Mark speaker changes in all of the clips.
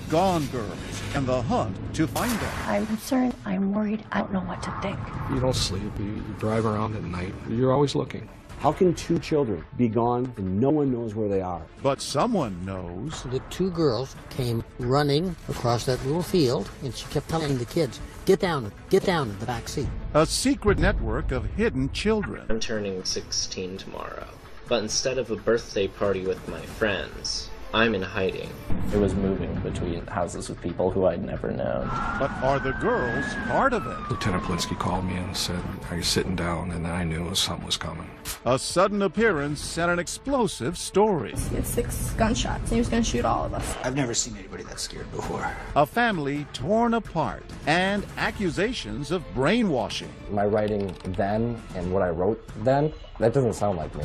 Speaker 1: Gone girls and the hunt to find them.
Speaker 2: I'm concerned. I'm worried. I don't know what to think.
Speaker 3: You don't sleep. You drive around at night. You're always looking.
Speaker 4: How can two children be gone and no one knows where they are?
Speaker 1: But someone knows.
Speaker 5: The two girls came running across that little field, and she kept telling the kids, get down in the back seat.
Speaker 1: A secret network of hidden children.
Speaker 6: I'm turning 16 tomorrow, but instead of a birthday party with my friends, I'm in hiding.
Speaker 7: It was moving between houses with people who I'd never known.
Speaker 1: But are the girls part of it?
Speaker 3: Lieutenant Plinsky called me and said, are you sitting down? And I knew something was coming.
Speaker 1: A sudden appearance and an explosive story.
Speaker 8: He had 6 gunshots, and he was going to shoot all of us.
Speaker 9: I've never seen anybody that scared before.
Speaker 1: A family torn apart and accusations of brainwashing.
Speaker 10: My writing then and what I wrote then, that doesn't sound like me.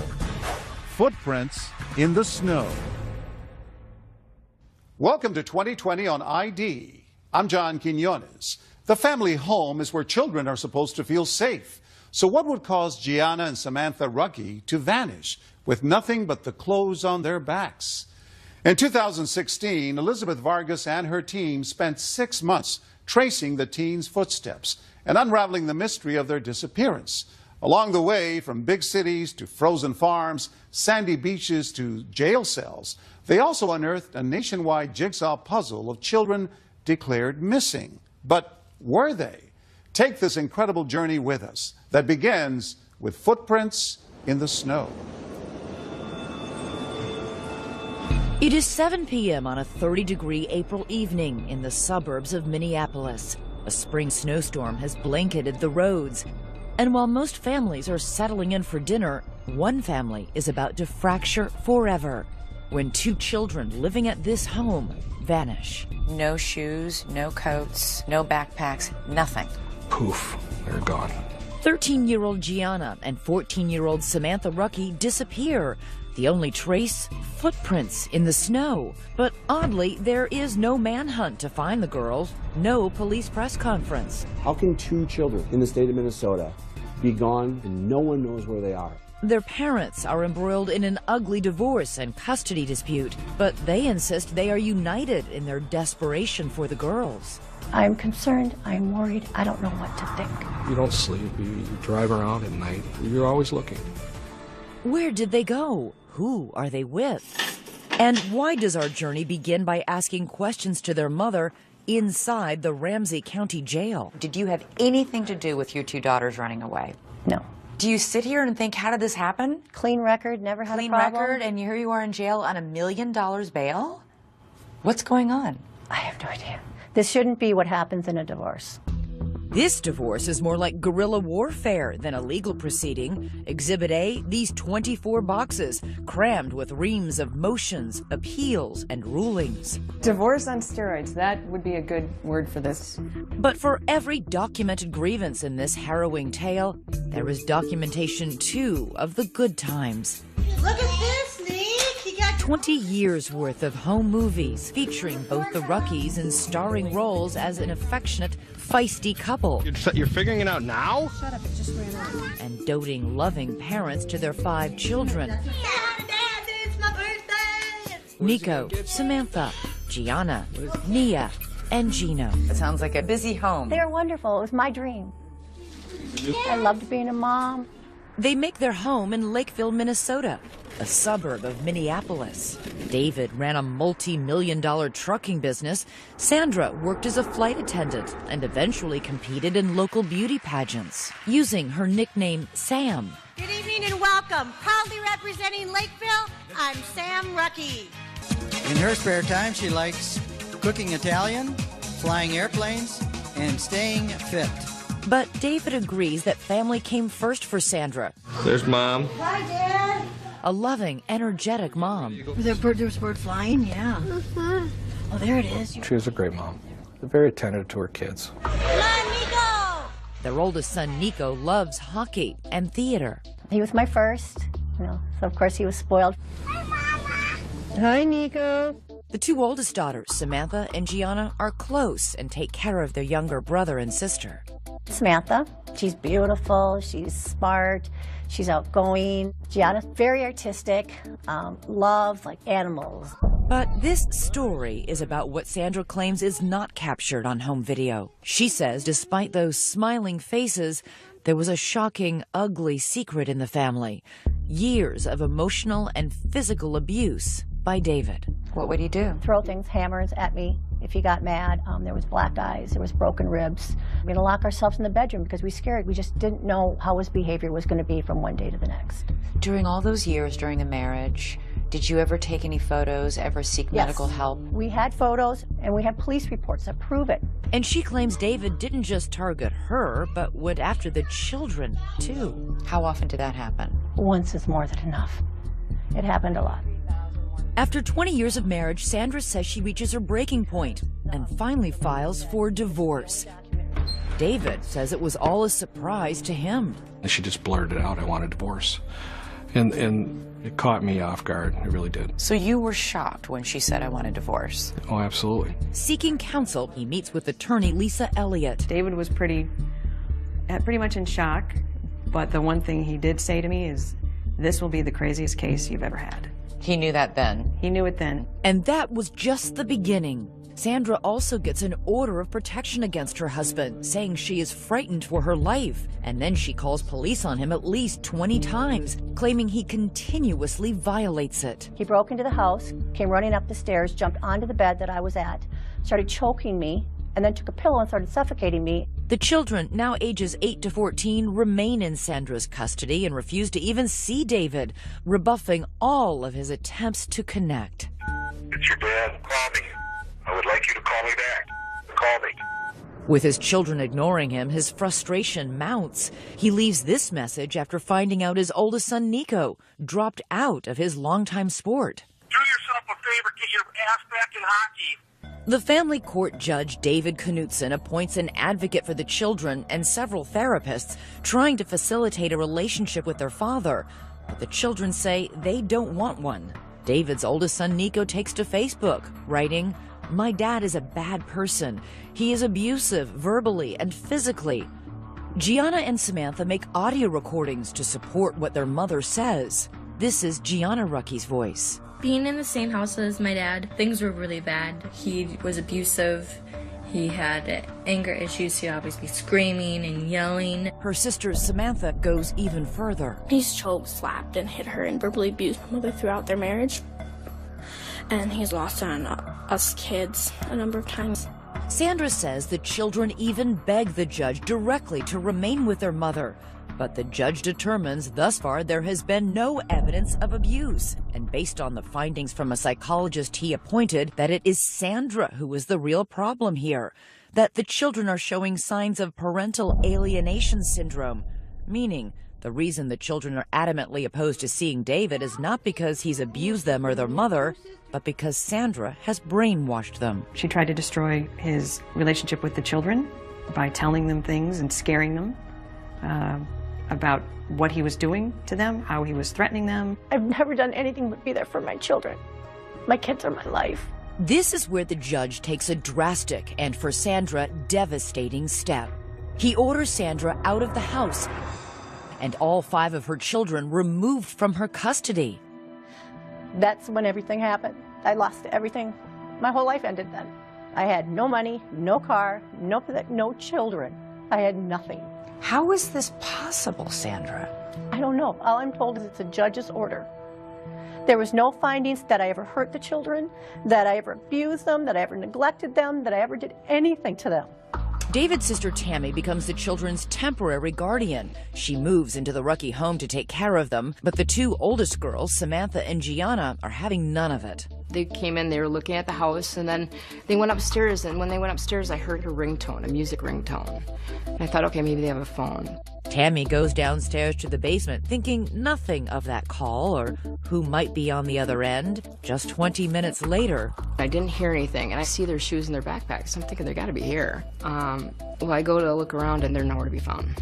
Speaker 1: Footprints in the snow. Welcome to 2020 on ID. I'm John Quinones. The family home is where children are supposed to feel safe. So what would cause Gianna and Samantha Rucky to vanish with nothing but the clothes on their backs? In 2016, Elizabeth Vargas and her team spent 6 months tracing the teens' footsteps and unraveling the mystery of their disappearance. Along the way, from big cities to frozen farms, sandy beaches to jail cells, they also unearthed a nationwide jigsaw puzzle of children declared missing. But were they? Take this incredible journey with us that begins with footprints in the snow.
Speaker 11: It is 7 p.m. on a 30-degree April evening in the suburbs of Minneapolis. A spring snowstorm has blanketed the roads. And while most families are settling in for dinner, one family is about to fracture forever when 2 children living at this home vanish.
Speaker 12: No shoes, no coats, no backpacks, nothing.
Speaker 3: Poof, they're gone.
Speaker 11: 13-year-old Gianna and 14-year-old Samantha Rucky disappear. The only trace? Footprints in the snow. But oddly, there is no manhunt to find the girls, no police press conference.
Speaker 4: How can two children in the state of Minnesota be gone and no one knows where they are?
Speaker 11: Their parents are embroiled in an ugly divorce and custody dispute, but they insist they are united in their desperation for the girls.
Speaker 2: I'm concerned. I'm worried. I don't know what to think.
Speaker 3: You don't sleep. You drive around at night. You're always looking.
Speaker 11: Where did they go? Who are they with? And why does our journey begin by asking questions to their mother inside the Ramsey County Jail?
Speaker 12: Did you have anything to do with your 2 daughters running away?
Speaker 2: No.
Speaker 12: Do you sit here and think, how did this happen?
Speaker 2: Clean record, never had
Speaker 12: Clean
Speaker 2: a problem.
Speaker 12: record, and here you are in jail on $1 million bail? What's going on?
Speaker 2: I have no idea. This shouldn't be what happens in a divorce.
Speaker 11: This divorce is more like guerrilla warfare than a legal proceeding. Exhibit A, these 24 boxes crammed with reams of motions, appeals, and rulings.
Speaker 13: Divorce on steroids, that would be a good word for this.
Speaker 11: But for every documented grievance in this harrowing tale, there is documentation too of the good times.
Speaker 14: Look at this, Nick! You got
Speaker 11: 20 years worth of home movies featuring both the Ruckys in starring roles as an affectionate, feisty couple.
Speaker 15: You're figuring it out now?
Speaker 13: Shut up, it just ran out.
Speaker 11: And doting, loving parents to their 5 children.
Speaker 14: Dad, it's my birthday!
Speaker 11: Nico, Samantha, Gianna, Nia, and Gino.
Speaker 12: It sounds like a busy home.
Speaker 2: They're wonderful. It was my dream. I loved being a mom.
Speaker 11: They make their home in Lakeville, Minnesota, a suburb of Minneapolis. David ran a multi-million-dollar trucking business. Sandra worked as a flight attendant and eventually competed in local beauty pageants, using her nickname Sam.
Speaker 14: Good evening and welcome. Proudly representing Lakeville, I'm Sam Rucky.
Speaker 9: In her spare time, she likes cooking Italian, flying airplanes, and staying fit.
Speaker 11: But David agrees that family came first for Sandra.
Speaker 15: There's Mom.
Speaker 14: Hi, Dad.
Speaker 11: A loving, energetic mom.
Speaker 13: There was a bird flying? Yeah. Oh, there it is.
Speaker 3: She was a great mom. Very attentive to her kids.
Speaker 14: Come on, Nico.
Speaker 11: Their oldest son, Nico, loves hockey and theater.
Speaker 2: He was my first, so of course he was spoiled.
Speaker 14: Hi, Mama.
Speaker 13: Hi, Nico.
Speaker 11: The 2 oldest daughters, Samantha and Gianna, are close and take care of their younger brother and sister.
Speaker 2: Samantha, she's beautiful, she's smart, she's outgoing. Gianna's very artistic, loves like animals.
Speaker 11: But this story is about what Sandra claims is not captured on home video. She says despite those smiling faces, there was a shocking, ugly secret in the family. Years of emotional and physical abuse by David.
Speaker 12: What would he do?
Speaker 2: Throw things, hammers at me if he got mad. There was black eyes, there was broken ribs. We're gonna lock ourselves in the bedroom because we scared. We just didn't know how his behavior was gonna be from one day to the next.
Speaker 12: During all those years during the marriage, did you ever take any photos, ever seek medical help?
Speaker 2: We had photos and we had police reports that prove it.
Speaker 11: And she claims David didn't just target her, but went after the children, too.
Speaker 12: How often did that happen?
Speaker 2: Once is more than enough. It happened a lot.
Speaker 11: After 20 years of marriage, Sandra says she reaches her breaking point and finally files for divorce. David says it was all a surprise to him.
Speaker 3: She just blurted out, I want a divorce. And it caught me off guard. It really did.
Speaker 12: So you were shocked when she said, I want a divorce?
Speaker 3: Oh, absolutely.
Speaker 11: Seeking counsel, he meets with attorney Lisa Elliott.
Speaker 16: David was pretty much in shock, but the one thing he did say to me is, this will be the craziest case you've ever had.
Speaker 12: He knew that then?
Speaker 16: He knew it then.
Speaker 11: And that was just the beginning. Sandra also gets an order of protection against her husband, saying she is frightened for her life. And then she calls police on him at least 20 times, claiming he continuously violates it.
Speaker 2: He broke into the house, came running up the stairs, jumped onto the bed that I was at, started choking me, and then took a pillow and started suffocating me.
Speaker 11: The children, now ages 8 to 14, remain in Sandra's custody and refuse to even see David, rebuffing all of his attempts to connect.
Speaker 17: It's your dad. Call me. I would like you to call me back. Call me.
Speaker 11: With his children ignoring him, his frustration mounts. He leaves this message after finding out his oldest son, Nico, dropped out of his longtime sport.
Speaker 17: Do yourself a favor, get your ass back in hockey.
Speaker 11: The family court judge, David Knutson, appoints an advocate for the children and several therapists trying to facilitate a relationship with their father. But the children say they don't want one. David's oldest son, Nico, takes to Facebook, writing, "My dad is a bad person. He is abusive verbally and physically." Gianna and Samantha make audio recordings to support what their mother says. This is Gianna Rucky's voice.
Speaker 8: Being in the same house as my dad, things were really bad. He was abusive. He had anger issues. He'd always be screaming and yelling.
Speaker 11: Her sister Samantha goes even further.
Speaker 8: He's choked, slapped, and hit her and verbally abused my mother throughout their marriage. And he's lost on us kids a number of times.
Speaker 11: Sandra says the children even beg the judge directly to remain with their mother. But the judge determines thus far there has been no evidence of abuse. And based on the findings from a psychologist he appointed, that it is Sandra who is the real problem here. That the children are showing signs of parental alienation syndrome, meaning the reason the children are adamantly opposed to seeing David is not because he's abused them or their mother, but because Sandra has brainwashed them.
Speaker 16: She tried to destroy his relationship with the children by telling them things and scaring them about what he was doing to them, how he was threatening them.
Speaker 2: I've never done anything but be there for my children. My kids are my life.
Speaker 11: This is where the judge takes a drastic and, for Sandra, devastating step. He orders Sandra out of the house and all 5 of her children removed from her custody.
Speaker 2: That's when everything happened. I lost everything. My whole life ended then. I had no money, no car, no children. I had nothing.
Speaker 12: How is this possible, Sandra?
Speaker 2: I don't know. All I'm told is it's a judge's order. There was no findings that I ever hurt the children, that I ever abused them, that I ever neglected them, that I ever did anything to them.
Speaker 11: David's sister Tammy becomes the children's temporary guardian. She moves into the Rucky home to take care of them, but the 2 oldest girls, Samantha and Gianna, are having none of it.
Speaker 18: They came in, they were looking at the house, and then they went upstairs, and when they went upstairs, I heard a ringtone, a music ringtone. And I thought, okay, maybe they have a phone.
Speaker 11: Tammy goes downstairs to the basement, thinking nothing of that call or who might be on the other end. Just 20 minutes later,
Speaker 18: I didn't hear anything, and I see their shoes in their backpacks. I'm thinking they gotta be here. Well, I go to look around, and they're nowhere to be found.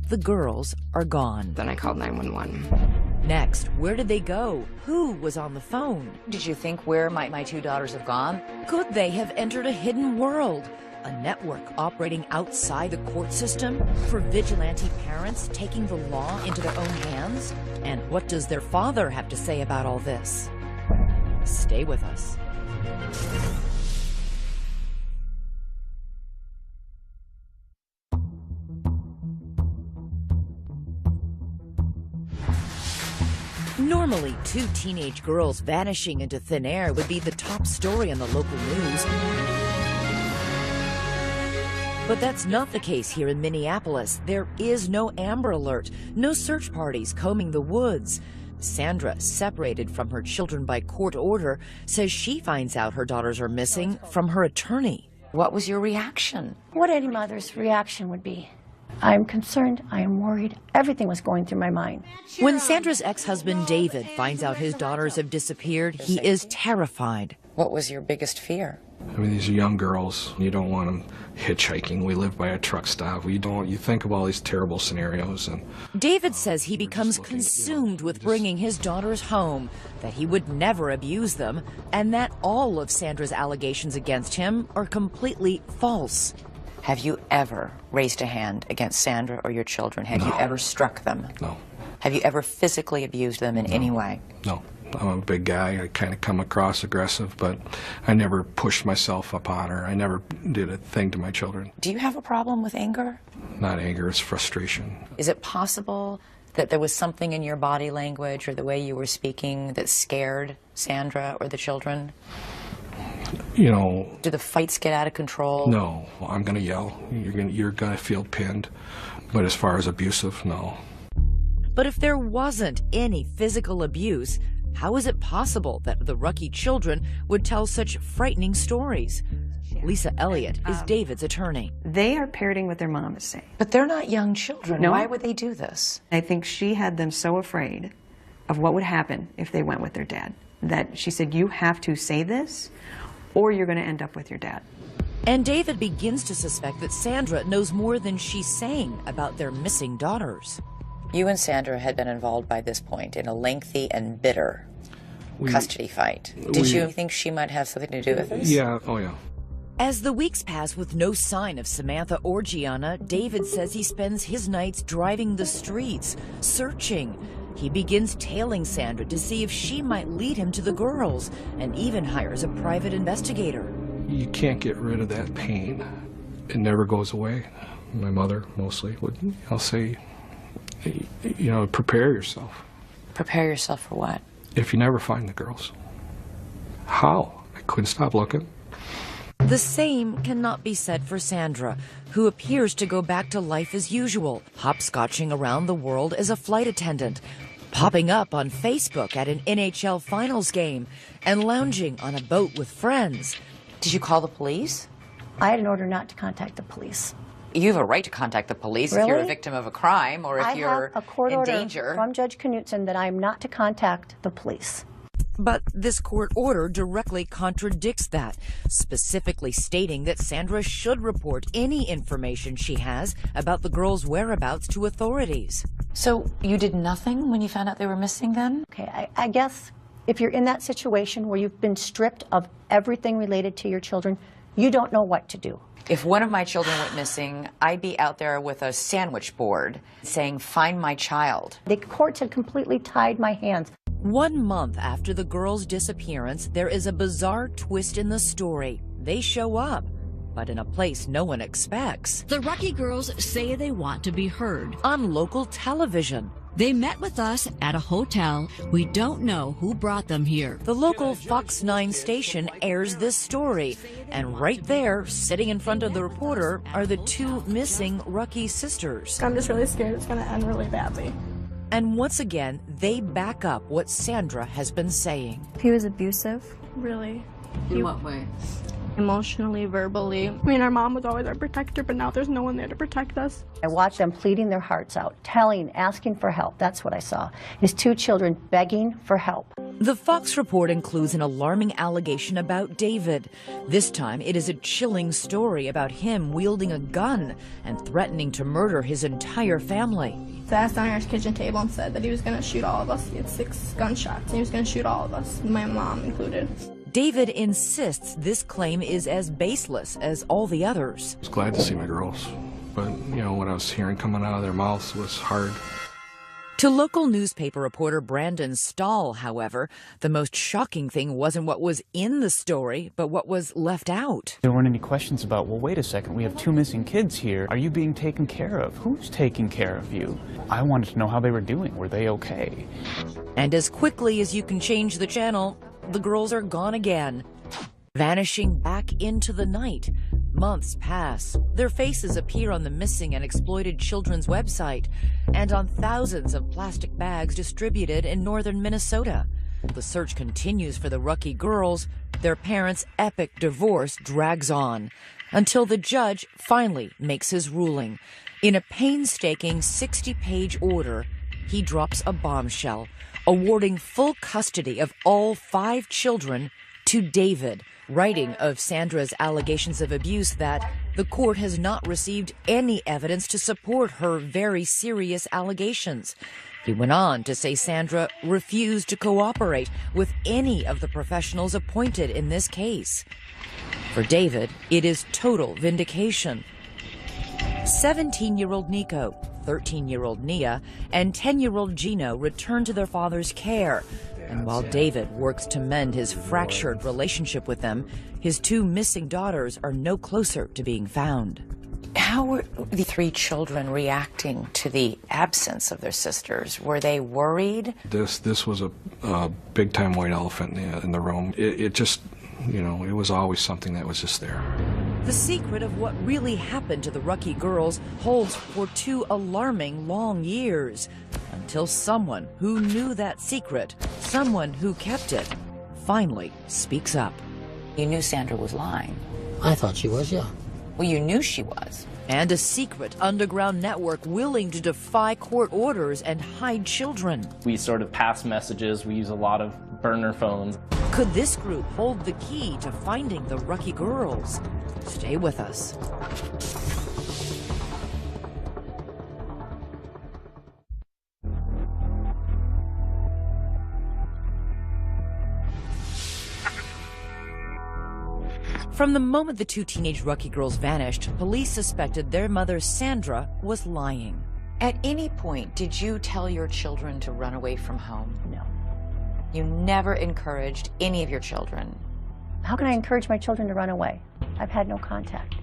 Speaker 11: The girls are gone.
Speaker 18: Then I called 911.
Speaker 11: Next, where did they go? Who was on the phone?
Speaker 12: Did you think, where might my 2 daughters have gone?
Speaker 11: Could they have entered a hidden world? A network operating outside the court system for vigilante parents taking the law into their own hands? And what does their father have to say about all this? Stay with us. Normally, two teenage girls vanishing into thin air would be the top story on the local news. But that's not the case here in Minneapolis. There is no Amber Alert, no search parties combing the woods. Sandra, separated from her children by court order, says she finds out her daughters are missing from her attorney.
Speaker 12: What was your reaction?
Speaker 2: What any mother's reaction would be. I'm concerned, I am worried, everything was going through my mind.
Speaker 11: When Sandra's ex-husband David finds out his daughters have disappeared, he is terrified.
Speaker 12: What was your biggest fear?
Speaker 3: I mean, these are young girls. You don't want them hitchhiking. We live by a truck stop. You think of all these terrible scenarios. And
Speaker 11: David says he becomes consumed with bringing his daughters home, that he would never abuse them, and that all of Sandra's allegations against him are completely false.
Speaker 12: Have you ever raised a hand against Sandra or your children? Have you ever struck them?
Speaker 3: No.
Speaker 12: Have you ever physically abused them in any way?
Speaker 3: No. I'm a big guy. I kind of come across aggressive, but I never pushed myself upon her. I never did a thing to my children.
Speaker 12: Do you have a problem with anger?
Speaker 3: Not anger, it's frustration.
Speaker 12: Is it possible that there was something in your body language or the way you were speaking that scared Sandra or the children?
Speaker 3: You know...
Speaker 12: Do the fights get out of control?
Speaker 3: No. I'm going to yell. You're going to feel pinned. But as far as abusive, no.
Speaker 11: But if there wasn't any physical abuse, how is it possible that the Rucky children would tell such frightening stories? Lisa Elliott is David's attorney.
Speaker 16: They are parroting what their mom is saying.
Speaker 12: But they're not young children.
Speaker 16: No.
Speaker 12: Why would they do this?
Speaker 16: I think she had them so afraid of what would happen if they went with their dad that she said, you have to say this or you're going to end up with your dad.
Speaker 11: And David begins to suspect that Sandra knows more than she's saying about their missing daughters.
Speaker 12: You and Sandra had been involved by this point in a lengthy and bitter custody fight. Did you think she might have something to do with this?
Speaker 3: Yeah, oh yeah.
Speaker 11: As the weeks pass with no sign of Samantha or Gianna, David says he spends his nights driving the streets, searching. He begins tailing Sandra to see if she might lead him to the girls, and even hires a private investigator.
Speaker 3: You can't get rid of that pain. It never goes away. My mother, mostly, would, I'll say, you know, prepare yourself.
Speaker 12: Prepare yourself for what?
Speaker 3: If you never find the girls. How? I couldn't stop looking.
Speaker 11: The same cannot be said for Sandra, who appears to go back to life as usual, hopscotching around the world as a flight attendant, popping up on Facebook at an NHL finals game, and lounging on a boat with friends.
Speaker 12: Did you call the police?
Speaker 2: I had an order not to contact the police.
Speaker 12: You have a right to contact the police if you're a victim of a crime or if you're
Speaker 2: I have a court
Speaker 12: in
Speaker 2: order
Speaker 12: danger.
Speaker 2: from Judge Knutson that I am not to contact the police.
Speaker 11: But this court order directly contradicts that, specifically stating that Sandra should report any information she has about the girls' whereabouts to authorities.
Speaker 12: So you did nothing when you found out they were missing then?
Speaker 2: Okay, I guess if you're in that situation where you've been stripped of everything related to your children, you don't know what to do.
Speaker 12: If one of my children went missing, I'd be out there with a sandwich board saying, find my child.
Speaker 2: The courts had completely tied my hands.
Speaker 11: 1 month after the girls' disappearance, there is a bizarre twist in the story. They show up, but in a place no one expects.
Speaker 13: The Rucky girls say they want to be heard.
Speaker 11: On local television.
Speaker 13: They met with us at a hotel. We don't know who brought them here.
Speaker 11: The local Fox 9 station airs this story, and right there, sitting in front of the reporter, are the two missing Rucky sisters.
Speaker 19: I'm just really scared it's going to end really badly.
Speaker 11: And once again, they back up what Sandra has been saying.
Speaker 19: He was abusive. Really.
Speaker 12: In what way?
Speaker 19: Emotionally, verbally. I mean, our mom was always our protector, but now there's no one there to protect us.
Speaker 2: I watched them pleading their hearts out, asking for help. That's what I saw. His two children begging for help.
Speaker 11: The Fox report includes an alarming allegation about David. This time, it is a chilling story about him wielding a gun and threatening to murder his entire family.
Speaker 19: Sat down at our kitchen table and said that he was going to shoot all of us. He had 6 gunshots, and he was going to shoot all of us, my mom included.
Speaker 11: David insists this claim is as baseless as all the others.
Speaker 3: I was glad to see my girls, but, you know, what I was hearing coming out of their mouths was hard.
Speaker 11: To local newspaper reporter Brandon Stahl, however, the most shocking thing wasn't what was in the story, but what was left out.
Speaker 20: There weren't any questions about, well, wait a second, we have 2 missing kids here. Are you being taken care of? Who's taking care of you? I wanted to know how they were doing. Were they okay?
Speaker 11: And as quickly as you can change the channel, the girls are gone again, vanishing back into the night. Months pass. Their faces appear on the missing and exploited children's website and on thousands of plastic bags distributed in northern Minnesota. The search continues for the Rucky girls. Their parents' epic divorce drags on until the judge finally makes his ruling. In a painstaking 60-page order, he drops a bombshell, awarding full custody of all 5 children to David, writing of Sandra's allegations of abuse that the court has not received any evidence to support her very serious allegations. He went on to say Sandra refused to cooperate with any of the professionals appointed in this case. For David, it is total vindication. 17-year-old Nico, 13-year-old Nia, and 10-year-old Gino return to their father's care. And while David works to mend his fractured relationship with them, his 2 missing daughters are no closer to being found.
Speaker 12: How were the 3 children reacting to the absence of their sisters? Were they worried?
Speaker 3: This was a big-time white elephant in the room. It just, you know, it was always something that was just there.
Speaker 11: The secret of what really happened to the Rucky girls holds for 2 alarming long years, until someone who knew that secret, someone who kept it, finally speaks up.
Speaker 12: You knew Sandra was lying.
Speaker 5: I thought she was, yeah.
Speaker 12: Well, you knew she was.
Speaker 11: And a secret underground network willing to defy court orders and hide children.
Speaker 7: We sort of pass messages. We use a lot of burner phones.
Speaker 11: Could this group hold the key to finding the Rucky girls? Stay with us. From the moment the 2 teenage Rucky girls vanished, police suspected their mother, Sandra, was lying.
Speaker 12: At any point, did you tell your children to run away from home?
Speaker 2: No.
Speaker 12: You never encouraged any of your children?
Speaker 2: How can I encourage my children to run away? I've had no contact.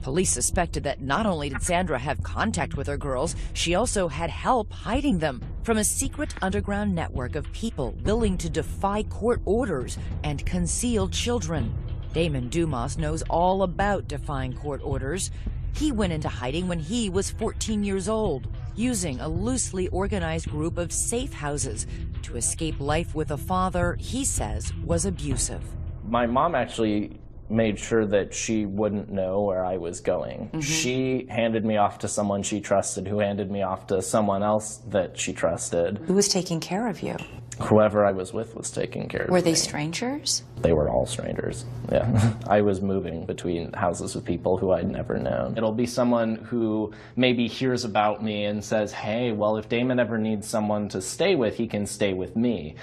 Speaker 11: Police suspected that not only did Sandra have contact with her girls, she also had help hiding them from a secret underground network of people willing to defy court orders and conceal children. Damon Dumas knows all about defying court orders. He went into hiding when he was 14 years old, using a loosely organized group of safe houses to escape life with a father he says was abusive.
Speaker 7: My mom actually made sure that she wouldn't know where I was going. Mm-hmm. She handed me off to someone she trusted, who handed me off to someone else that she trusted.
Speaker 12: Who was taking care of you?
Speaker 7: Whoever I was with was taking care of me.
Speaker 12: Were they strangers?
Speaker 7: They were all strangers, yeah. I was moving between houses with people who I'd never known. It'll be someone who maybe hears about me and says, hey, well, if Damon ever needs someone to stay with, he can stay with me.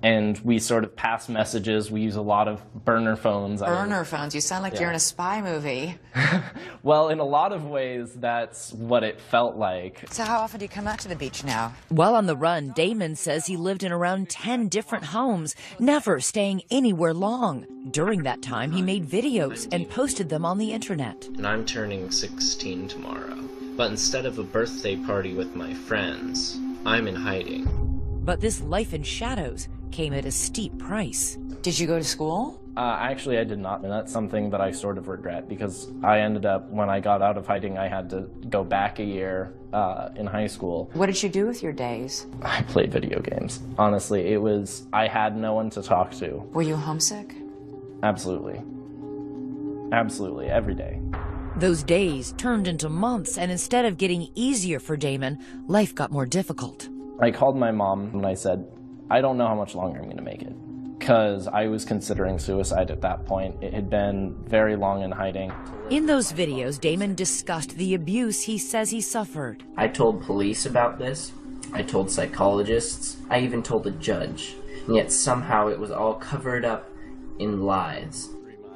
Speaker 7: And we sort of pass messages. We use a lot of burner phones.
Speaker 12: Burner phones? You sound like you're in a spy movie.
Speaker 7: Well, in a lot of ways, that's what it felt like.
Speaker 12: So how often do you come out to the beach now?
Speaker 11: While on the run, Damon says he lived in around 10 different homes, never staying anywhere long. During that time, he made videos and posted them on the internet.
Speaker 6: And I'm turning 16 tomorrow. But instead of a birthday party with my friends, I'm in hiding.
Speaker 11: But this life in shadows came at a steep price.
Speaker 12: Did you go to school?
Speaker 7: Actually, I did not, and that's something that I sort of regret, because I ended up, when I got out of hiding, I had to go back a year in high school.
Speaker 12: What did you do with your days?
Speaker 7: I played video games. Honestly, I had no one to talk to.
Speaker 12: Were you homesick?
Speaker 7: Absolutely. Absolutely, every day.
Speaker 11: Those days turned into months, and instead of getting easier for Damon, life got more difficult.
Speaker 7: I called my mom and I said, I don't know how much longer I'm going to make it. Because I was considering suicide at that point. It had been very long in hiding.
Speaker 11: In those videos, Damon discussed the abuse he says he suffered.
Speaker 21: I told police about this. I told psychologists. I even told a judge. And yet somehow it was all covered up in lies.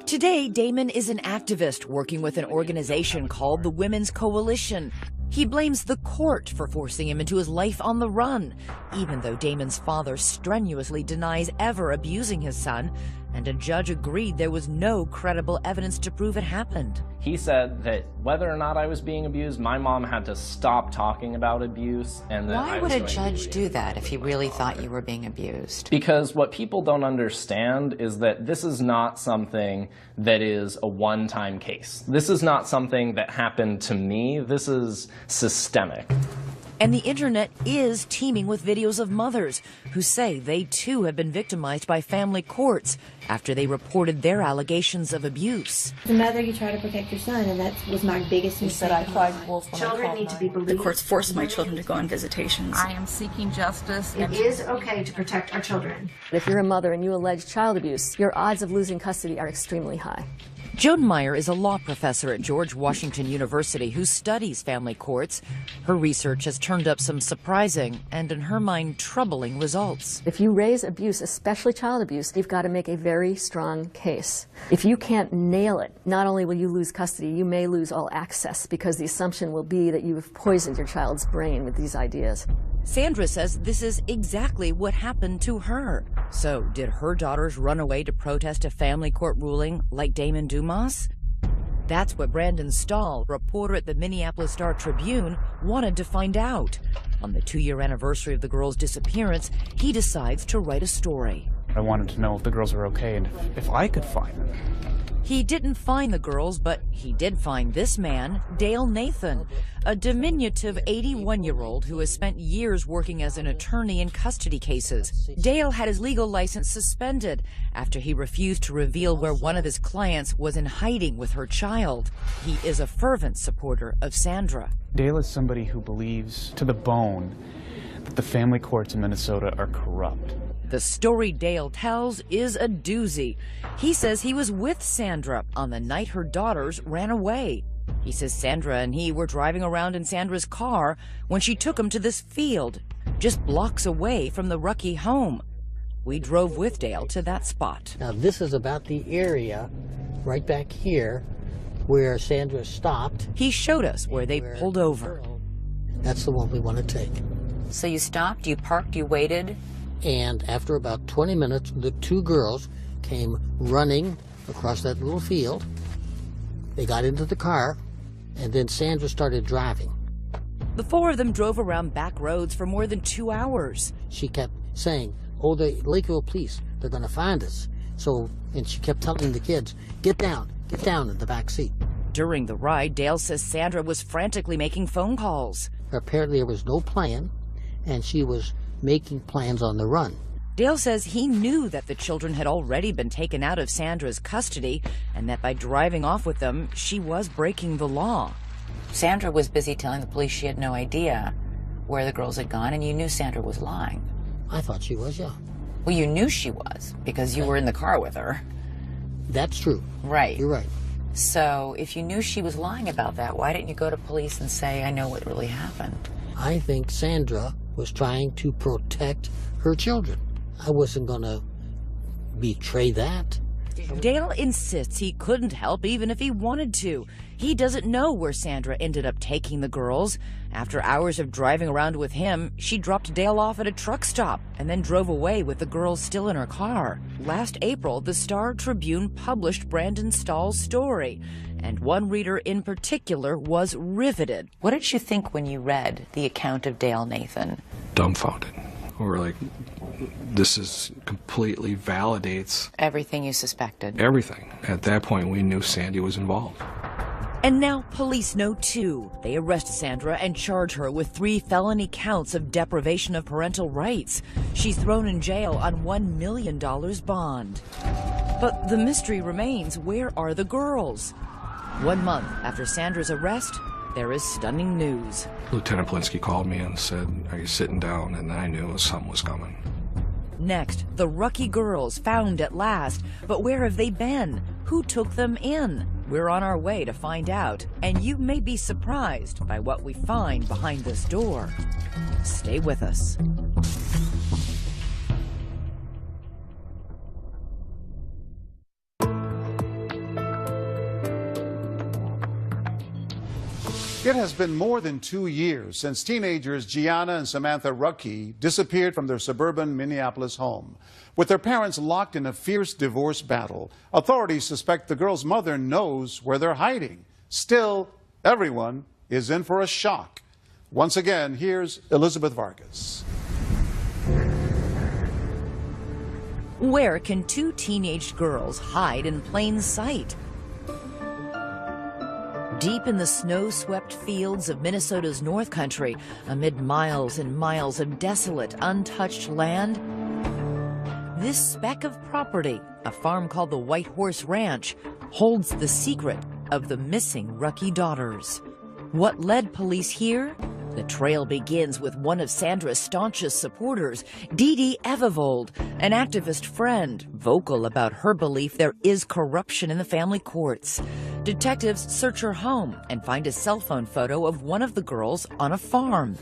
Speaker 11: Today, Damon is an activist working with an organization called the Women's Coalition. He blames the court for forcing him into his life on the run, even though Damon's father strenuously denies ever abusing his son, and a judge agreed there was no credible evidence to prove it happened.
Speaker 7: He said that whether or not I was being abused, my mom had to stop talking about abuse, and that
Speaker 12: Why would a judge do that if he really thought you were being abused?
Speaker 7: Because what people don't understand is that this is not something that is a one-time case. This is not something that happened to me. This is systemic.
Speaker 11: And the internet is teeming with videos of mothers who say they too have been victimized by family courts after they reported their allegations of abuse.
Speaker 10: As a mother, you try to protect your son, and that was my biggest mistake.
Speaker 22: Said I cried wolf when
Speaker 10: Children need to be believed.
Speaker 22: The courts forced my children to go on visitations.
Speaker 23: I am seeking justice.
Speaker 10: It is okay to protect our children.
Speaker 24: If you're a mother and you allege child abuse, your odds of losing custody are extremely high.
Speaker 11: Joan Meyer is a law professor at George Washington University who studies family courts. Her research has turned up some surprising and, in her mind, troubling results.
Speaker 24: If you raise abuse, especially child abuse, you've got to make a very strong case. If you can't nail it, not only will you lose custody, you may lose all access because the assumption will be that you have poisoned your child's brain with these ideas.
Speaker 11: Sandra says this is exactly what happened to her. So, did her daughters run away to protest a family court ruling like Damon Dumas? That's what Brandon Stahl, reporter at the Minneapolis Star-Tribune, wanted to find out. On the 2-year anniversary of the girls' disappearance, he decides to write a story.
Speaker 20: I wanted to know if the girls were okay and if I could find them.
Speaker 11: He didn't find the girls, but he did find this man, Dale Nathan, a diminutive 81-year-old who has spent years working as an attorney in custody cases. Dale had his legal license suspended after he refused to reveal where one of his clients was in hiding with her child. He is a fervent supporter of Sandra.
Speaker 20: Dale is somebody who believes to the bone that the family courts in Minnesota are corrupt.
Speaker 11: The story Dale tells is a doozy. He says he was with Sandra on the night her daughters ran away. He says Sandra and he were driving around in Sandra's car when she took him to this field, just blocks away from the Rucky home. We drove with Dale to that spot.
Speaker 5: Now this is about the area right back here where Sandra stopped.
Speaker 11: He showed us where they pulled over.
Speaker 5: That's the one we want to take.
Speaker 12: So you stopped, you parked, you waited?
Speaker 5: And after about 20 minutes, the 2 girls came running across that little field. They got into the car, and then Sandra started driving.
Speaker 11: The 4 of them drove around back roads for more than 2 hours.
Speaker 5: She kept saying, oh, the Lakeville police, they're going to find us. And she kept telling the kids, get down in the back seat.
Speaker 11: During the ride, Dale says Sandra was frantically making phone calls.
Speaker 5: Apparently there was no plan, and she was making plans on the run.
Speaker 11: Dale says he knew that the children had already been taken out of Sandra's custody and that by driving off with them, she was breaking the law.
Speaker 12: Sandra was busy telling the police she had no idea where the girls had gone, and you knew Sandra was lying.
Speaker 5: I thought she was, yeah.
Speaker 12: Well, you knew she was because you were in the car with her.
Speaker 5: That's true.
Speaker 12: Right.
Speaker 5: You're right.
Speaker 12: So if you knew she was lying about that, why didn't you go to police and say, I know what really happened?
Speaker 5: I think Sandra was trying to protect her children. I wasn't going to betray that.
Speaker 11: Dale insists he couldn't help even if he wanted to. He doesn't know where Sandra ended up taking the girls. After hours of driving around with him, she dropped Dale off at a truck stop and then drove away with the girls still in her car. Last April, the Star-Tribune published Brandon Stahl's story, and one reader in particular was riveted.
Speaker 12: What did you think when you read the account of Dale Nathan?
Speaker 3: Dumbfounded. Or like, this is completely validates
Speaker 12: everything you suspected.
Speaker 3: Everything. At that point, we knew Sandy was involved.
Speaker 11: And now police know too. They arrest Sandra and charge her with 3 felony counts of deprivation of parental rights. She's thrown in jail on $1 million bond. But the mystery remains, where are the girls? 1 month after Sandra's arrest, there is stunning news.
Speaker 3: Lieutenant Polinsky called me and said, are you sitting down? And I knew something was coming.
Speaker 11: Next, the Rucky girls found at last. But where have they been? Who took them in? We're on our way to find out. And you may be surprised by what we find behind this door. Stay with us.
Speaker 1: It has been more than 2 years since teenagers Gianna and Samantha Ruckey disappeared from their suburban Minneapolis home. With their parents locked in a fierce divorce battle, authorities suspect the girls' mother knows where they're hiding. Still, everyone is in for a shock. Once again, here's Elizabeth Vargas.
Speaker 11: Where can two teenage girls hide in plain sight? Deep in the snow-swept fields of Minnesota's North Country, amid miles and miles of desolate, untouched land, this speck of property, a farm called the White Horse Ranch, holds the secret of the missing Ruckey daughters. What led police here? The trail begins with one of Sandra's staunchest supporters, ID S05, an activist friend, vocal about her belief there is corruption in the family courts. Detectives search her home and find a cell phone photo of one of the girls on a farm.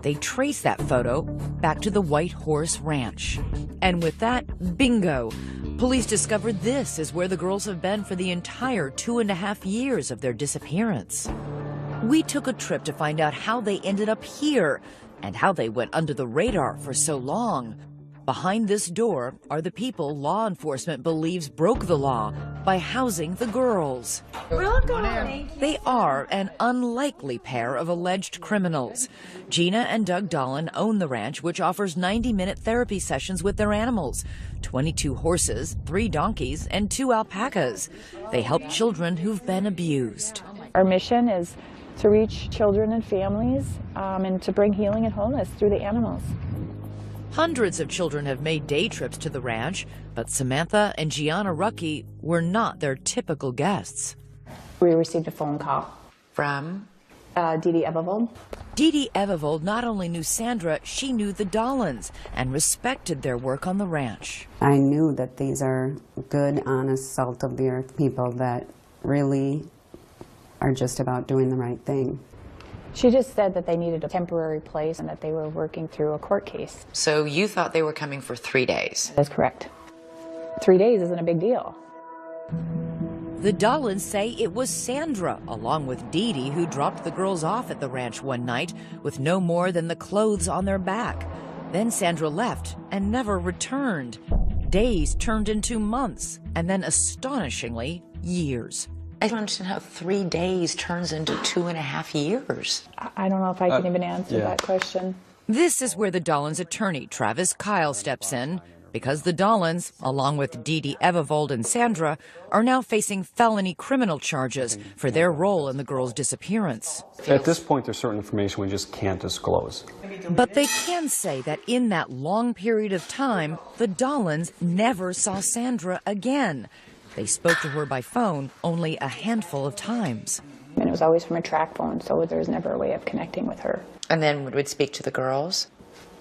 Speaker 11: They trace that photo back to the White Horse Ranch. And with that, bingo! Police discovered this is where the girls have been for the entire 2.5 years of their disappearance. We took a trip to find out how they ended up here and how they went under the radar for so long. Behind this door are the people law enforcement believes broke the law by housing the girls.
Speaker 14: Welcome.
Speaker 11: They are an unlikely pair of alleged criminals. Gina and Doug Dolan own the ranch, which offers 90-minute therapy sessions with their animals. 22 horses, 3 donkeys, and 2 alpacas. They help children who've been abused.
Speaker 4: Our mission is to reach children and families and to bring healing and wholeness through the animals.
Speaker 11: Hundreds of children have made day trips to the ranch, but Samantha and Gianna Ruckey were not their typical guests.
Speaker 4: We received a phone call
Speaker 12: from
Speaker 4: ID S05.
Speaker 11: ID S05 not only knew Sandra, she knew the Dolans and respected their work on the ranch.
Speaker 9: I knew that these are good, honest, salt-of-the-earth people that really are just about doing the right thing.
Speaker 4: She just said that they needed a temporary place and that they were working through a court case.
Speaker 12: So you thought they were coming for 3 days?
Speaker 4: That's correct. 3 days isn't a big deal.
Speaker 11: The Dolans say it was Sandra, along with Dee Dee, who dropped the girls off at the ranch one night with no more than the clothes on their back. Then Sandra left and never returned. Days turned into months, and then astonishingly, years.
Speaker 12: I don't understand how 3 days turns into 2.5 years.
Speaker 4: I don't know if I can even answer that question.
Speaker 11: This is where the Dolans' attorney, Travis Kyle, steps in, because the Dolans, along with ID S05 and Sandra, are now facing felony criminal charges for their role in the girls' disappearance.
Speaker 23: At this point, there's certain information we just can't disclose.
Speaker 11: But they can say that in that long period of time, the Dolans never saw Sandra again. They spoke to her by phone only a handful of times.
Speaker 4: And it was always from a track phone, so there was never a way of connecting with her.
Speaker 12: And then would speak to the girls?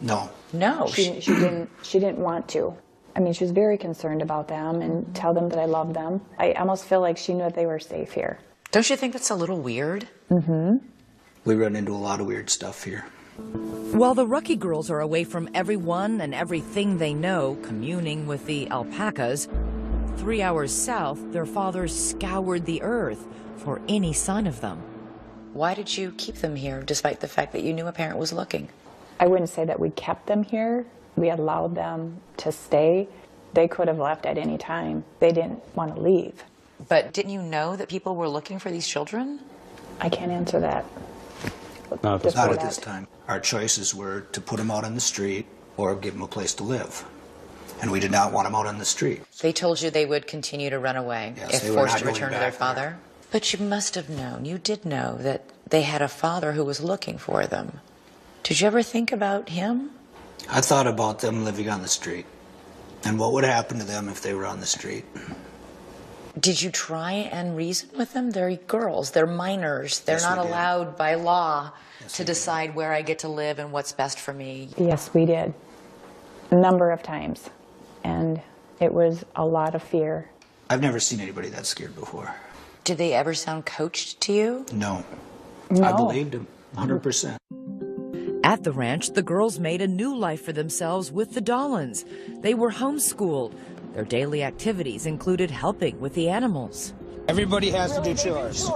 Speaker 25: No.
Speaker 12: No.
Speaker 4: She didn't want to. I mean, she was very concerned about them and tell them that I love them. I almost feel like she knew that they were safe here.
Speaker 12: Don't you think that's a little weird?
Speaker 4: Mm-hmm.
Speaker 25: We run into a lot of weird stuff here.
Speaker 11: While the Ruckey girls are away from everyone and everything they know, communing with the alpacas, 3 hours south, their fathers scoured the earth for any sign of them.
Speaker 12: Why did you keep them here, despite the fact that you knew a parent was looking?
Speaker 4: I wouldn't say that we kept them here. We allowed them to stay. They could have left at any time. They didn't want to leave.
Speaker 12: But didn't you know that people were looking for these children?
Speaker 4: I can't answer that.
Speaker 25: Not at this time. Our choices were to put them out on the street or give them a place to live. And we did not want them out on the street.
Speaker 12: They told you they would continue to run away if forced to return to their father? But you must have known, you did know, that they had a father who was looking for them. Did you ever think about him?
Speaker 25: I thought about them living on the street and what would happen to them if they were on the street.
Speaker 12: Did you try and reason with them? They're girls, they're minors, they're not allowed by law to decide where I get to live and what's best for me.
Speaker 4: Yes, we did. A number of times. And it was a lot of fear.
Speaker 25: I've never seen anybody that scared before.
Speaker 12: Did they ever sound coached to you?
Speaker 25: No.
Speaker 4: No.
Speaker 25: I believed him, 100%.
Speaker 11: At the ranch, the girls made a new life for themselves with the Dolans. They were homeschooled. Their daily activities included helping with the animals.
Speaker 25: Everybody has to do chores.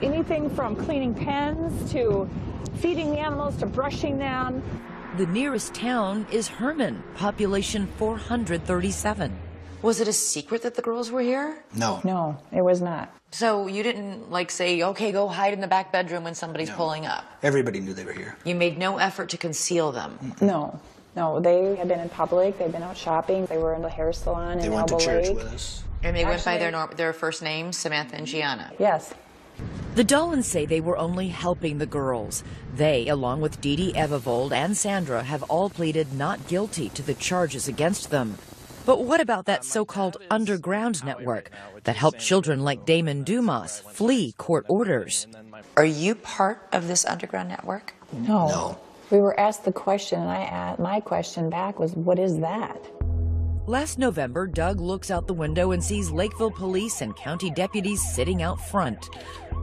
Speaker 8: Anything from cleaning pens to feeding the animals to brushing them.
Speaker 11: The nearest town is Herman, population 437.
Speaker 12: Was it a secret that the girls were here?
Speaker 25: No.
Speaker 4: No, it was not.
Speaker 12: So you didn't like say, okay, go hide in the back bedroom when somebody's pulling up?
Speaker 25: Everybody knew they were here.
Speaker 12: You made no effort to conceal them?
Speaker 4: No. No, they had been in public, they'd been out shopping, they were in the hair salon
Speaker 25: They
Speaker 4: in
Speaker 25: went
Speaker 4: Elbow
Speaker 25: to church
Speaker 4: Lake.
Speaker 25: with us.
Speaker 12: And they went by their first names, Samantha and Gianna?
Speaker 4: Yes.
Speaker 11: The Dollans say they were only helping the girls. They, along with Dee Dee Evevold and Sandra, have all pleaded not guilty to the charges against them. But what about that so-called underground network that helped children like Damon Dumas flee court orders?
Speaker 12: Are you part of this underground network?
Speaker 4: No.
Speaker 25: No.
Speaker 4: We were asked the question, and my question back was, what is that?
Speaker 11: Last November, Doug looks out the window and sees Lakeville police and county deputies sitting out front.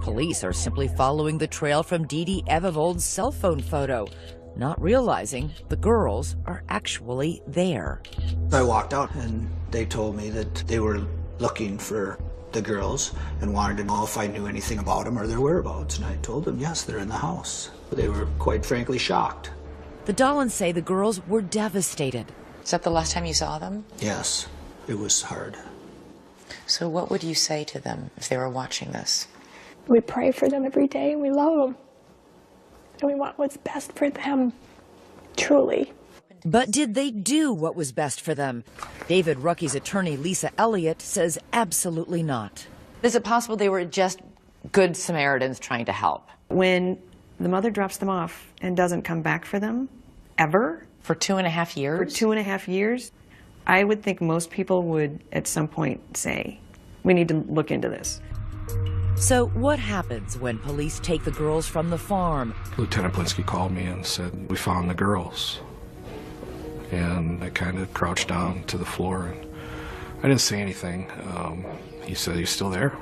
Speaker 11: Police are simply following the trail from Dee Dee Evevold's cell phone photo, not realizing the girls are actually there.
Speaker 25: I walked out and they told me that they were looking for the girls and wanted to know if I knew anything about them or their whereabouts. And I told them, yes, they're in the house. They were quite frankly shocked.
Speaker 11: The Dollans say the girls were devastated.
Speaker 12: Is that the last time you saw them?
Speaker 25: Yes, it was hard.
Speaker 12: So what would you say to them if they were watching this?
Speaker 19: We pray for them every day, and we love them. And we want what's best for them, truly.
Speaker 11: But did they do what was best for them? David Rucky's attorney, Lisa Elliott, says absolutely not.
Speaker 12: Is it possible they were just good Samaritans trying to help?
Speaker 15: When the mother drops them off and doesn't come back for them, ever?
Speaker 12: For 2.5 years?
Speaker 15: For 2.5 years, I would think most people would at some point say, we need to look into this.
Speaker 11: So what happens when police take the girls from the farm?
Speaker 3: Lieutenant Blinsky called me and said, we found the girls. And I kind of crouched down to the floor and I didn't say anything. He said, are you still there?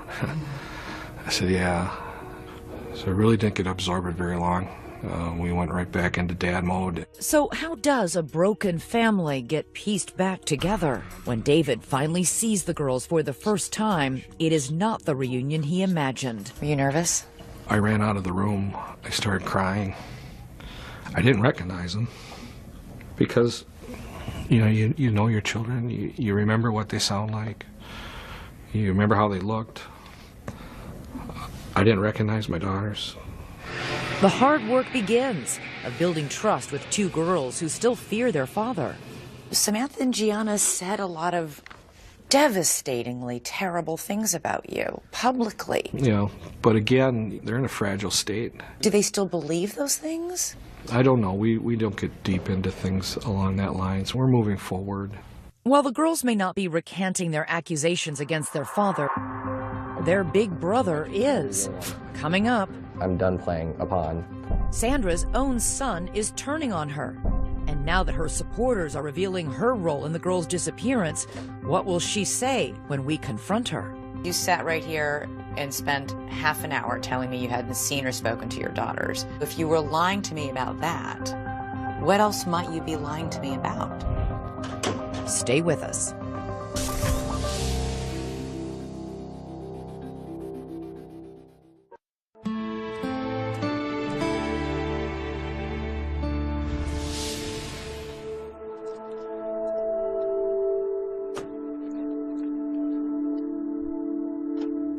Speaker 3: I said, yeah. So I really didn't get absorbed very long. We went right back into dad mode.
Speaker 11: So how does a broken family get pieced back together? When David finally sees the girls for the first time, it is not the reunion he imagined.
Speaker 12: Were you nervous?
Speaker 3: I ran out of the room. I started crying. I didn't recognize them because, you know your children. You remember what they sound like. You remember how they looked. I didn't recognize my daughters.
Speaker 11: The hard work begins of building trust with two girls who still fear their father.
Speaker 12: Samantha and Gianna said a lot of devastatingly terrible things about you, publicly.
Speaker 3: But again, they're in a fragile state.
Speaker 12: Do they still believe those things?
Speaker 3: I don't know. We don't get deep into things along that line, so we're moving forward.
Speaker 11: While the girls may not be recanting their accusations against their father, their big brother is. Coming up,
Speaker 16: I'm done playing a pawn.
Speaker 11: Sandra's own son is turning on her. And now that her supporters are revealing her role in the girl's disappearance, what will she say when we confront her?
Speaker 12: You sat right here and spent half an hour telling me you hadn't seen or spoken to your daughters. If you were lying to me about that, what else might you be lying to me about?
Speaker 11: Stay with us.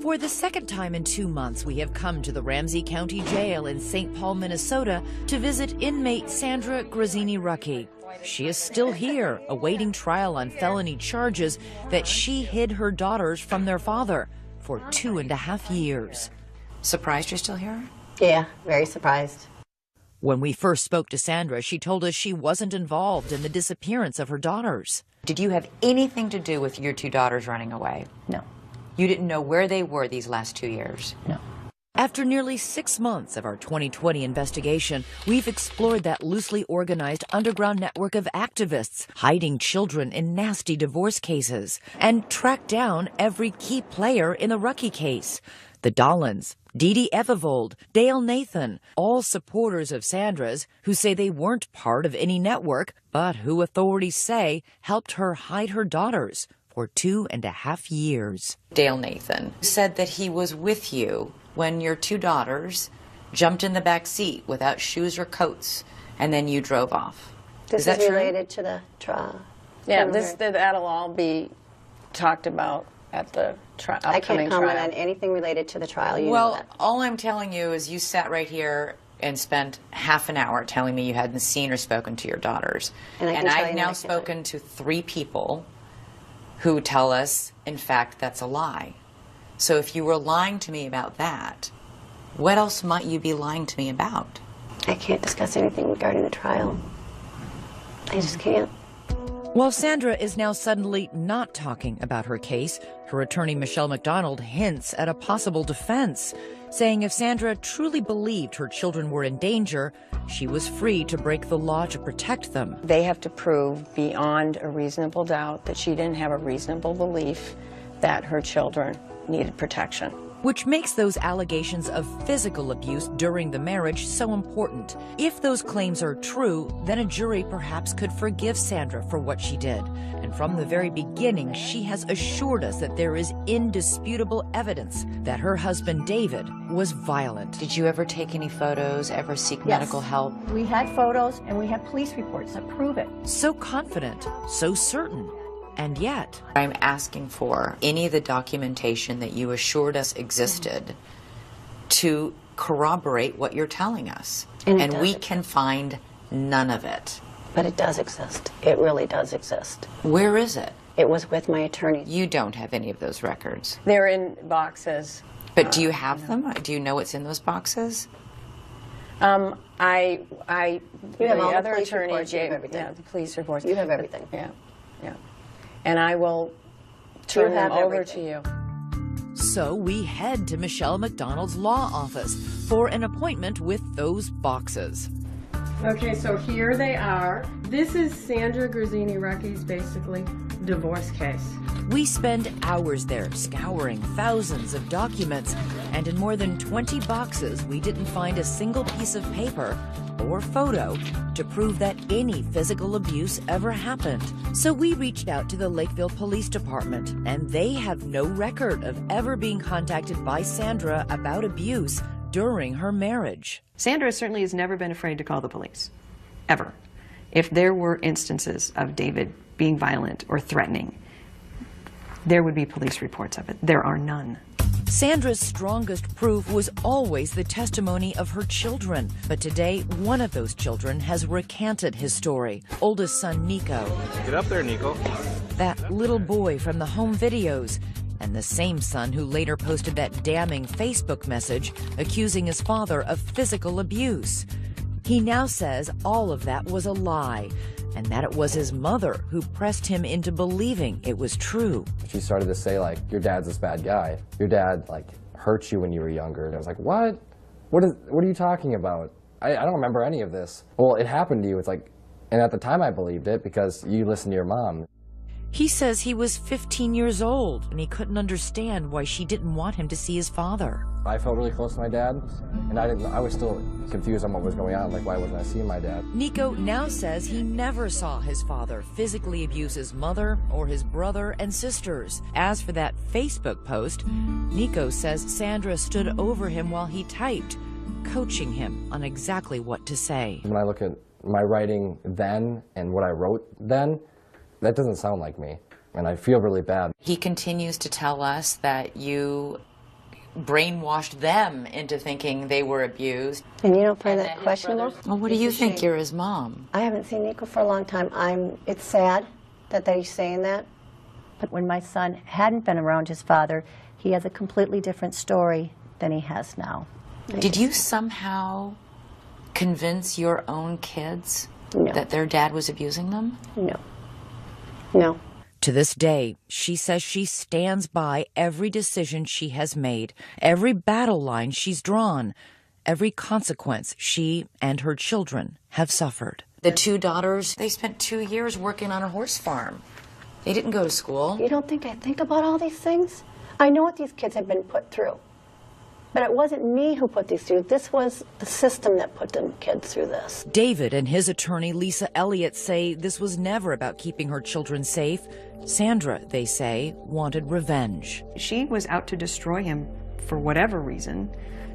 Speaker 11: For the second time in 2 months, we have come to the Ramsey County Jail in St. Paul, Minnesota, to visit inmate Sandra Grazzini-Rucky. She is still here, awaiting trial on felony charges that she hid her daughters from their father for 2.5 years.
Speaker 12: Surprised you're still here?
Speaker 2: Yeah, very surprised.
Speaker 11: When we first spoke to Sandra, she told us she wasn't involved in the disappearance of her daughters.
Speaker 12: Did you have anything to do with your two daughters running away?
Speaker 2: No.
Speaker 12: You didn't know where they were these last 2 years?
Speaker 2: No.
Speaker 11: After nearly 6 months of our 2020 investigation, we've explored that loosely organized underground network of activists hiding children in nasty divorce cases and tracked down every key player in the Rucky case. The Dollans, Dee Dee Evevold, Dale Nathan, all supporters of Sandra's who say they weren't part of any network, but who authorities say helped her hide her daughters for 2.5 years.
Speaker 12: Dale Nathan said that he was with you when your two daughters jumped in the back seat without shoes or coats, and then you drove off.
Speaker 6: This is related to the trial. Yeah, that'll all be talked about at the upcoming trial. I can't comment on anything related to the trial. You know that.
Speaker 12: All I'm telling you is you sat right here and spent half an hour telling me you hadn't seen or spoken to your daughters. And I've now spoken to 3 people who tell us, in fact, that's a lie. So if you were lying to me about that, what else might you be lying to me about?
Speaker 6: I can't discuss anything regarding the trial. I just can't.
Speaker 11: While Sandra is now suddenly not talking about her case, her attorney Michelle McDonald hints at a possible defense, saying if Sandra truly believed her children were in danger, she was free to break the law to protect them.
Speaker 6: They have to prove beyond a reasonable doubt that she didn't have a reasonable belief that her children needed protection.
Speaker 11: Which makes those allegations of physical abuse during the marriage so important. If those claims are true, then a jury perhaps could forgive Sandra for what she did. And from the very beginning, she has assured us that there is indisputable evidence that her husband, David, was violent.
Speaker 12: Did you ever take any photos, ever seek medical help?
Speaker 2: We had photos and we have police reports that prove it.
Speaker 11: So confident, so certain. And yet,
Speaker 12: I'm asking for any of the documentation that you assured us existed to corroborate what you're telling us. And we can find none of it.
Speaker 6: But it does exist. It really does exist.
Speaker 12: Where is it?
Speaker 6: It was with my attorney.
Speaker 12: You don't have any of those records.
Speaker 6: They're in boxes.
Speaker 12: But do you have them? Do you know what's in those boxes?
Speaker 6: You have all the police
Speaker 2: attorney
Speaker 6: reports,
Speaker 2: gave
Speaker 6: the police reports.
Speaker 2: You have everything.
Speaker 6: Yeah. And I will turn them over to you.
Speaker 11: So we head to Michelle McDonald's law office for an appointment with those boxes.
Speaker 15: Okay, so here they are. This is Sandra Grazzini-Rucky's basically divorce case.
Speaker 11: We spend hours there scouring thousands of documents, and in more than 20 boxes, we didn't find a single piece of paper or photo to prove that any physical abuse ever happened. So we reached out to the Lakeville Police Department, and they have no record of ever being contacted by Sandra about abuse during her marriage.
Speaker 15: Sandra certainly has never been afraid to call the police, ever. If there were instances of David being violent or threatening, there would be police reports of it. There are none.
Speaker 11: Sandra's strongest proof was always the testimony of her children. But today, one of those children has recanted his story. Oldest son, Nico.
Speaker 3: Get up there, Nico.
Speaker 11: That little boy from the home videos. And the same son who later posted that damning Facebook message accusing his father of physical abuse. He now says all of that was a lie, and that it was his mother who pressed him into believing it was true.
Speaker 16: She started to say, like, your dad's this bad guy. Your dad, like, hurt you when you were younger. And I was like, what? What are you talking about? I don't remember any of this. Well, it happened to you. It's like, and at the time I believed it because you listened to your mom.
Speaker 11: He says he was 15 years old and he couldn't understand why she didn't want him to see his father.
Speaker 16: I felt really close to my dad, and I was still confused on what was going on, like why wasn't I seeing my dad?
Speaker 11: Nico now says he never saw his father physically abuse his mother or his brother and sisters. As for that Facebook post, Nico says Sandra stood over him while he typed, coaching him on exactly what to say.
Speaker 16: When I look at my writing then and what I wrote then, that doesn't sound like me, and I feel really bad.
Speaker 12: He continues to tell us that you brainwashed them into thinking they were abused.
Speaker 6: And you don't find that questionable?
Speaker 12: Well, what do you think? You're his mom.
Speaker 6: I haven't seen Nico for a long time. It's sad that he's saying that.
Speaker 2: But when my son hadn't been around his father, he has a completely different story than he has now.
Speaker 12: Did you somehow convince your own kids that their dad was abusing them?
Speaker 6: No. No.
Speaker 11: To this day, she says she stands by every decision she has made, every battle line she's drawn, every consequence she and her children have suffered.
Speaker 12: The two daughters, they spent 2 years working on a horse farm. They didn't go to school.
Speaker 6: You don't think I think about all these things? I know what these kids have been put through. But it wasn't me who put these through. This was the system that put the kids through this.
Speaker 11: David and his attorney, Lisa Elliott, say this was never about keeping her children safe. Sandra, they say, wanted revenge.
Speaker 15: She was out to destroy him for whatever reason,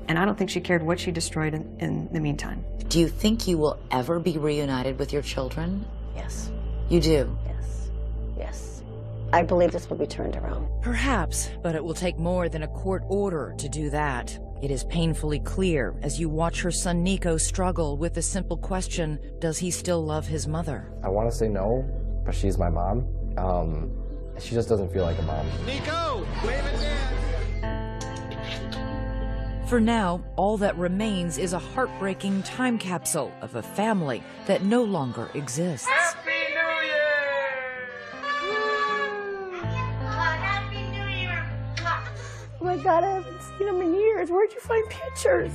Speaker 15: and I don't think she cared what she destroyed in the meantime.
Speaker 12: Do you think you will ever be reunited with your children?
Speaker 6: Yes.
Speaker 12: You do?
Speaker 6: Yes. Yes. I believe this will be turned around.
Speaker 11: Perhaps, but it will take more than a court order to do that. It is painfully clear as you watch her son Nico struggle with the simple question, does he still love his mother?
Speaker 16: I want to say no, but she's my mom. She just doesn't feel like a mom.
Speaker 7: Nico, wave it down.
Speaker 11: For now, all that remains is a heartbreaking time capsule of a family that no longer exists.
Speaker 7: Happy New Year!
Speaker 10: Happy New Year!
Speaker 19: Oh my God, I haven't seen them in years. Where'd you find pictures?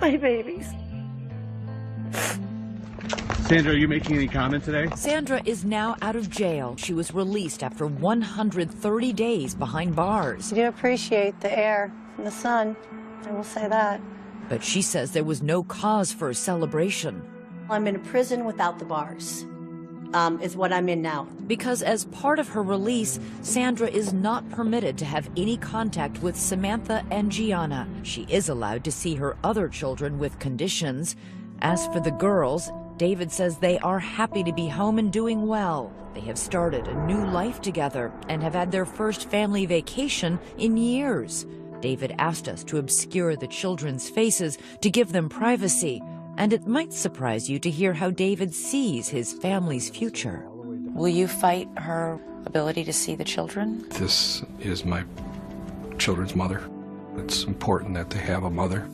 Speaker 19: My babies.
Speaker 7: Sandra, are you making any comment today?
Speaker 11: Sandra is now out of jail. She was released after 130 days behind bars.
Speaker 6: I do appreciate the air and the sun, I will say that.
Speaker 11: But she says there was no cause for a celebration.
Speaker 2: I'm in a prison without the bars, is what I'm in now.
Speaker 11: Because as part of her release, Sandra is not permitted to have any contact with Samantha and Gianna. She is allowed to see her other children with conditions. As for the girls, David says they are happy to be home and doing well. They have started a new life together and have had their first family vacation in years. David asked us to obscure the children's faces to give them privacy, and it might surprise you to hear how David sees his family's future.
Speaker 12: Will you fight her ability to see the children?
Speaker 3: This is my children's mother. It's important that they have a mother.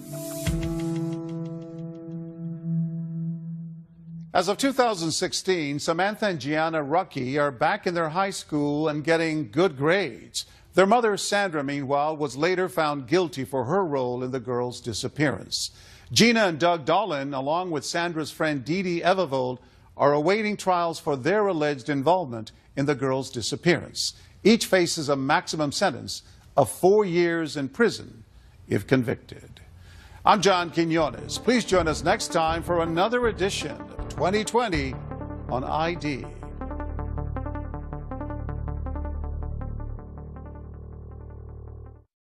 Speaker 1: As of 2016, Samantha and Gianna Rucky are back in their high school and getting good grades. Their mother, Sandra, meanwhile, was later found guilty for her role in the girls' disappearance. Gina and Doug Dolan, along with Sandra's friend Dee Dee Evervold, are awaiting trials for their alleged involvement in the girls' disappearance. Each faces a maximum sentence of 4 years in prison if convicted. I'm John Quinones. Please join us next time for another edition of 2020 on ID.